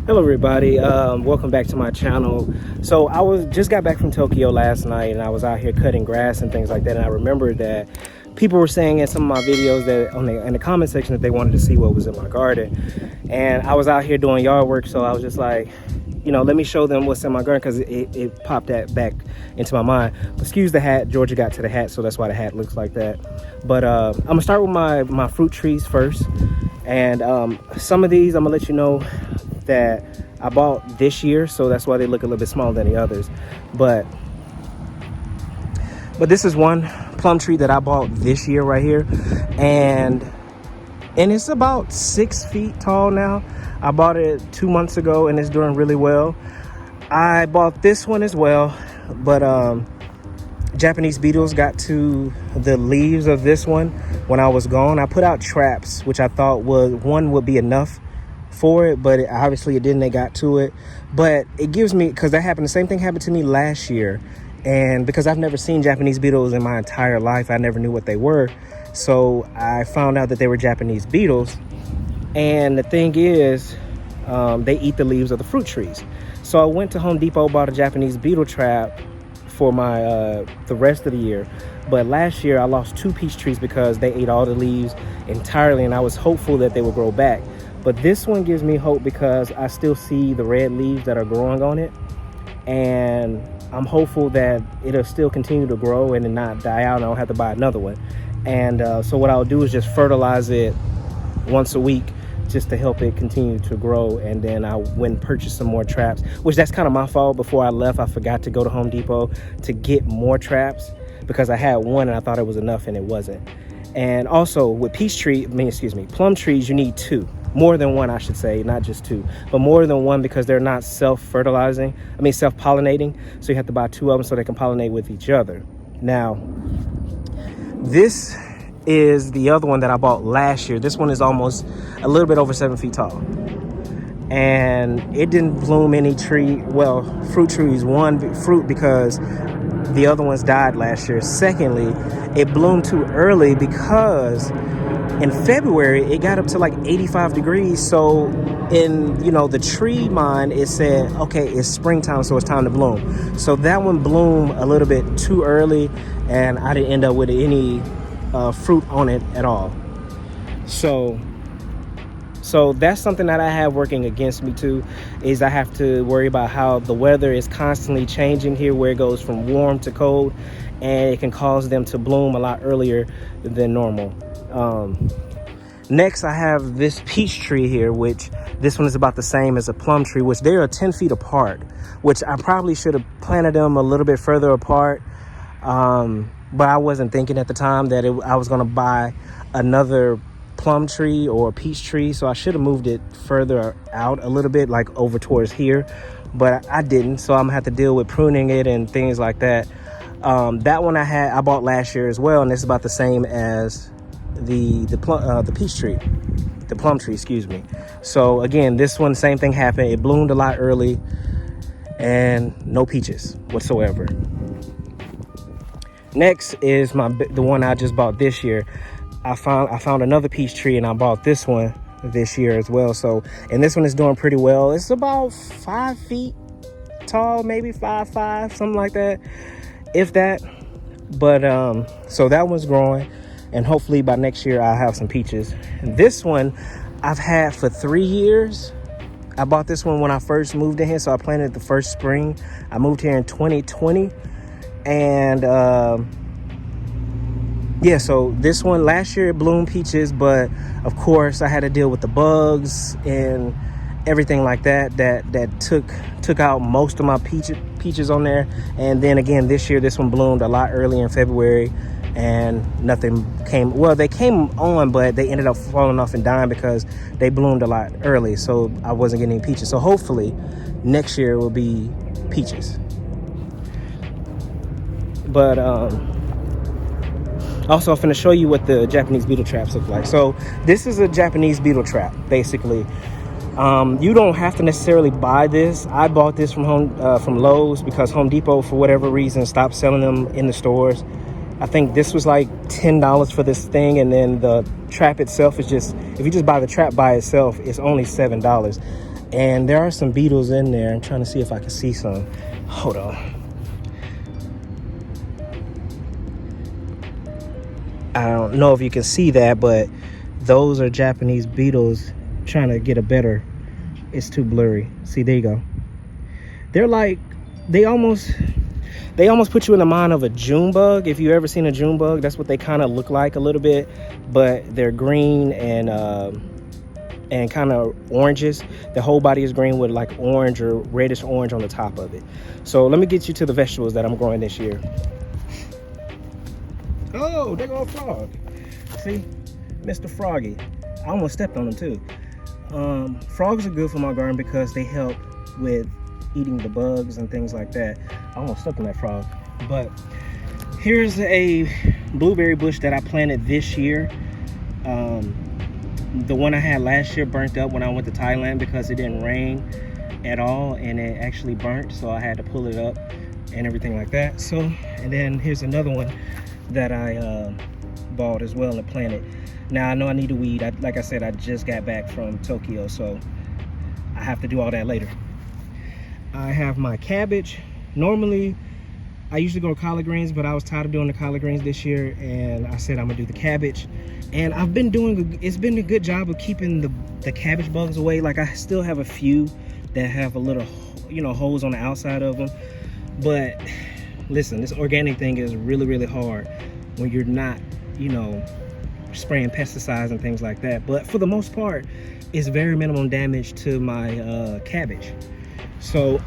Hello everybody, welcome back to my channel. So I just got back from Tokyo last night, and I was out here cutting grass and things like that, and I remembered that people were saying in some of my videos that in the comment section that they wanted to see what was in my garden. And I was out here doing yard work, so I was just like, you know, let me show them what's in my garden, because it popped that back into my mind. Excuse the hat, Georgia got to the hat, so that's why the hat looks like that. But I'm gonna start with my fruit trees first. And some of these I'm gonna let you know that I bought this year, so that's why they look a little bit smaller than the others. But this is one plum tree that I bought this year right here, and it's about 6 feet tall now. I bought it 2 months ago, and it's doing really well. I bought this one as well, but Japanese beetles got to the leaves of this one when I was gone. I put out traps, which I thought would be enough for it, but obviously it didn't. They got to it, but it gives me, because the same thing happened to me last year, and because I've never seen Japanese beetles in my entire life, I never knew what they were. So I found out that they were Japanese beetles, and the thing is, they eat the leaves of the fruit trees. So I went to Home Depot, bought a Japanese beetle trap for my the rest of the year. But last year I lost 2 peach trees because they ate all the leaves entirely, and I was hopeful that they would grow back. But this one gives me hope because I still see the red leaves that are growing on it, and I'm hopeful that it'll still continue to grow and not die out, and I don't have to buy another one. And so what I'll do is just fertilize it once a week just to help it continue to grow. And then I went and purchased some more traps, which that's kind of my fault. Before I left, I forgot to go to Home Depot to get more traps because I had one and I thought it was enough, and it wasn't. And also with plum trees, you need 2. More than one, I should say, not just 2, but more than one, because they're not self-pollinating. So you have to buy 2 of them so they can pollinate with each other. Now, this is the other one that I bought last year. This one is almost a little bit over 7 feet tall. And it didn't bloom any fruit trees. One, fruit, because the other ones died last year. Secondly, it bloomed too early because in February, it got up to like 85 degrees. So in, the tree mind, it said, okay, it's springtime, so it's time to bloom. So that one bloomed a little bit too early, and I didn't end up with any fruit on it at all. So that's something that I have working against me too, is I have to worry about how the weather is constantly changing here, where it goes from warm to cold, and it can cause them to bloom a lot earlier than normal. Next, I have this peach tree here, which this one is about the same as a plum tree, which they are 10 feet apart, which I probably should have planted them a little bit further apart. But I wasn't thinking at the time that I was going to buy another plum tree or a peach tree. So I should have moved it further out a little bit, like over towards here, but I didn't. So I'm gonna have to deal with pruning it and things like that. That one I bought last year as well, and it's about the same as the plum tree, excuse me. So again, this one, same thing happened. It bloomed a lot early and no peaches whatsoever. Next is the one I just bought this year. I found another peach tree, and I bought this one this year as well. So, and this one is doing pretty well. It's about 5 feet tall, maybe 5'5", something like that, if that. But so that one's growing, and hopefully by next year I'll have some peaches. And this one I've had for 3 years. I bought this one when I first moved in here, so I planted it the first spring. I moved here in 2020, and yeah, so this one last year it bloomed peaches, but of course I had to deal with the bugs and everything like that took out most of my peaches on there. And then again this year, this one bloomed a lot early in February, and nothing came. Well, they came on, but they ended up falling off and dying because they bloomed a lot early, so I wasn't getting any peaches. So hopefully next year will be peaches. But also, I'm going to show you what the Japanese beetle traps look like. So this is a Japanese beetle trap, basically. You don't have to necessarily buy this. I bought this from Lowe's because Home Depot, for whatever reason, stopped selling them in the stores. I think this was like $10 for this thing, and then the trap itself is just, if you just buy the trap by itself, it's only $7. And there are some beetles in there. I'm trying to see if I can see some. Hold on. I don't know if you can see that, but those are Japanese beetles trying to get a better. It's too blurry. See, there you go. They're like, they almost put you in the mind of a June bug. If you ever seen a June bug, that's what they kind of look like a little bit, but they're green and kind of oranges. The whole body is green with like orange or reddish orange on the top of it. So let me get you to the vegetables that I'm growing this year. Oh, there go a frog. See, Mr. Froggy. I almost stepped on him too. Frogs are good for my garden because they help with eating the bugs and things like that. I almost stepped on that frog. But here's a blueberry bush that I planted this year. The one I had last year burnt up when I went to Thailand because it didn't rain at all, and it actually burnt, so I had to pull it up and everything like that. So, and then here's another one that I bought as well and planted. Now I know I need to weed. Like I said, I just got back from Tokyo, so I have to do all that later. I have my cabbage. Normally I usually go collard greens, but I was tired of doing the collard greens this year, and I said I'm gonna do the cabbage. And I've been doing, it's been a good job of keeping the cabbage bugs away. Like, I still have a few that have a little, you know, holes on the outside of them. But listen, this organic thing is really, really hard when you're not, you know, spraying pesticides and things like that. But for the most part, it's very minimum damage to my cabbage. So,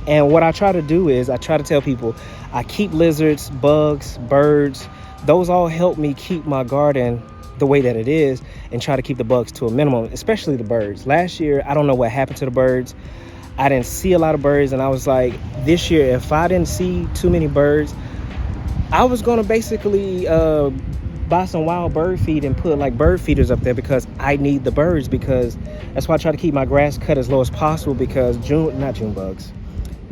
and what I try to do is I try to tell people I keep lizards, bugs, birds. Those all help me keep my garden the way that it is and try to keep the bugs to a minimum, especially the birds. Last year, I don't know what happened to the birds. I didn't see a lot of birds, and I was like, this year, if I didn't see too many birds, I was gonna basically buy some wild bird feed and put like bird feeders up there because I need the birds, because that's why I try to keep my grass cut as low as possible, because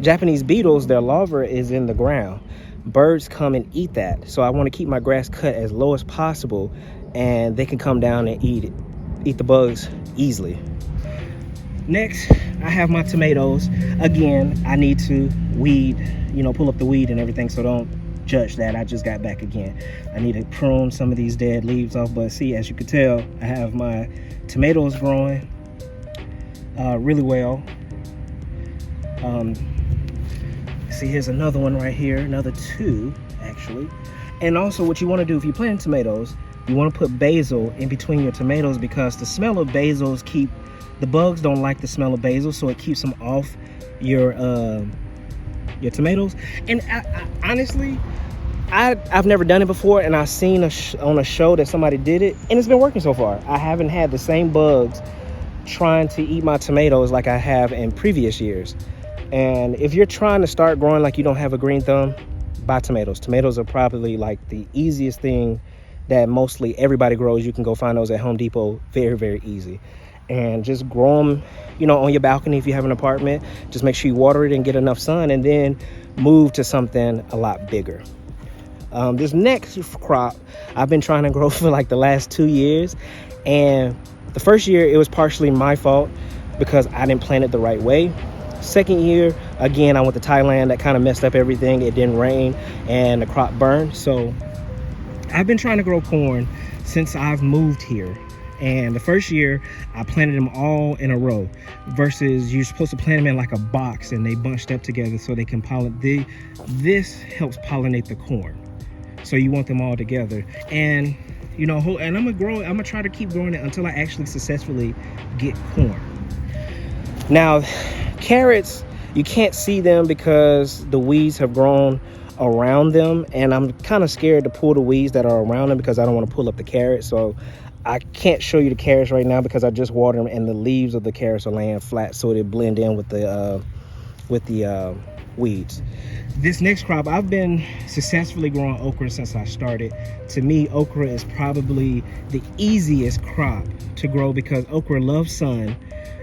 Japanese beetles, their larva is in the ground. Birds come and eat that. So I want to keep my grass cut as low as possible, and they can come down and eat the bugs easily. Next, I have my tomatoes. Again, I need to weed, you know, pull up the weed and everything, so don't judge that. I just got back again. I need to prune some of these dead leaves off, but see, as you can tell, I have my tomatoes growing really well. See, here's another one right here, another two actually. And also, what you want to do if you're planting tomatoes, you want to put basil in between your tomatoes, because the smell of basils the bugs don't like the smell of basil, so it keeps them off your tomatoes. And honestly, I've never done it before, and I've seen on a show that somebody did it, and it's been working so far. I haven't had the same bugs trying to eat my tomatoes like I have in previous years. And if you're trying to start growing like you don't have a green thumb, buy tomatoes. Tomatoes are probably like the easiest thing that mostly everybody grows. You can go find those at Home Depot very, very easy. And just grow them, you know, on your balcony if you have an apartment. Just make sure you water it and get enough sun, and then move to something a lot bigger. This next crop I've been trying to grow for like the last 2 years, and the first year it was partially my fault because I didn't plant it the right way. Second year, again, I went to Thailand. That kind of messed up everything. It didn't rain and the crop burned. So I've been trying to grow corn since I've moved here. And the first year I planted them all in a row, versus you're supposed to plant them in like a box and they bunched up together so they can pollinate. This helps pollinate the corn. So you want them all together. And you know, and I'm gonna try to keep growing it until I actually successfully get corn. Now, carrots, you can't see them because the weeds have grown around them, and I'm kind of scared to pull the weeds that are around them because I don't want to pull up the carrots. So I can't show you the carrots right now because I just watered them, and the leaves of the carrots are laying flat so they blend in with the weeds. This next crop, I've been successfully growing okra since I started. To me, okra is probably the easiest crop to grow because okra loves sun.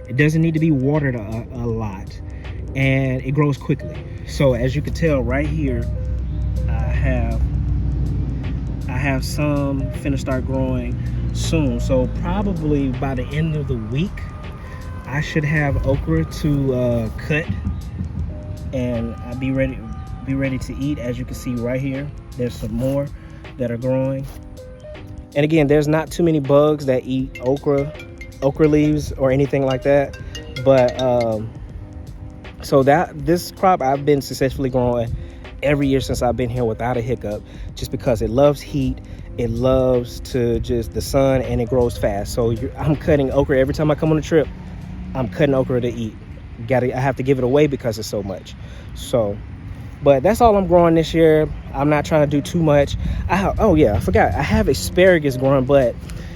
It doesn't need to be watered a lot, and it grows quickly. So as you can tell right here, I have some finna start growing soon. So probably by the end of the week, I should have okra to cut, and I'll be ready to eat. As you can see right here, there's some more that are growing. And again, there's not too many bugs that eat okra leaves or anything like that. But so this crop I've been successfully growing every year since I've been here without a hiccup, just because it loves heat, it loves to just the sun, and it grows fast. So I'm cutting okra every time I come on a trip. I'm cutting okra to eat. I have to give it away because it's so much. So, but that's all I'm growing this year. I'm not trying to do too much. Oh yeah, I forgot. I have asparagus growing, but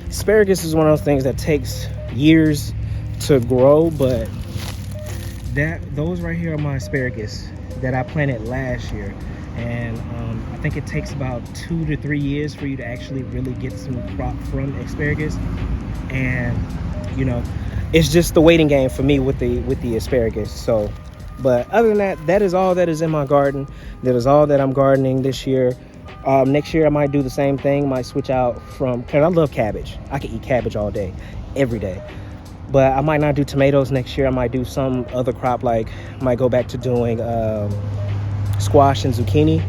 asparagus is one of those things that takes years to grow. But those right here are my asparagus that I planted last year, and I think it takes about 2 to 3 years for you to actually really get some crop from asparagus. And you know, it's just the waiting game for me with the asparagus. So, but other than that, that is all that is in my garden. That is all that I'm gardening this year. Next year I might do the same thing. Might switch out from, because I love cabbage. I can eat cabbage all day, every day. But I might not do tomatoes next year. I might do some other crop, like might go back to doing squash and zucchini,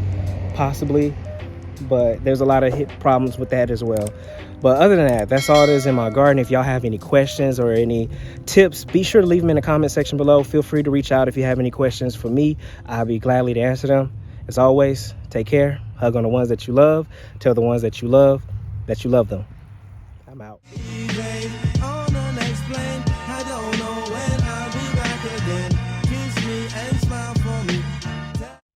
possibly. But there's a lot of problems with that as well. But other than that, that's all it is in my garden. If y'all have any questions or any tips, be sure to leave them in the comment section below. Feel free to reach out if you have any questions for me. I'll be gladly to answer them. As always, take care. Hug on the ones that you love. Tell the ones that you love them. I'm out.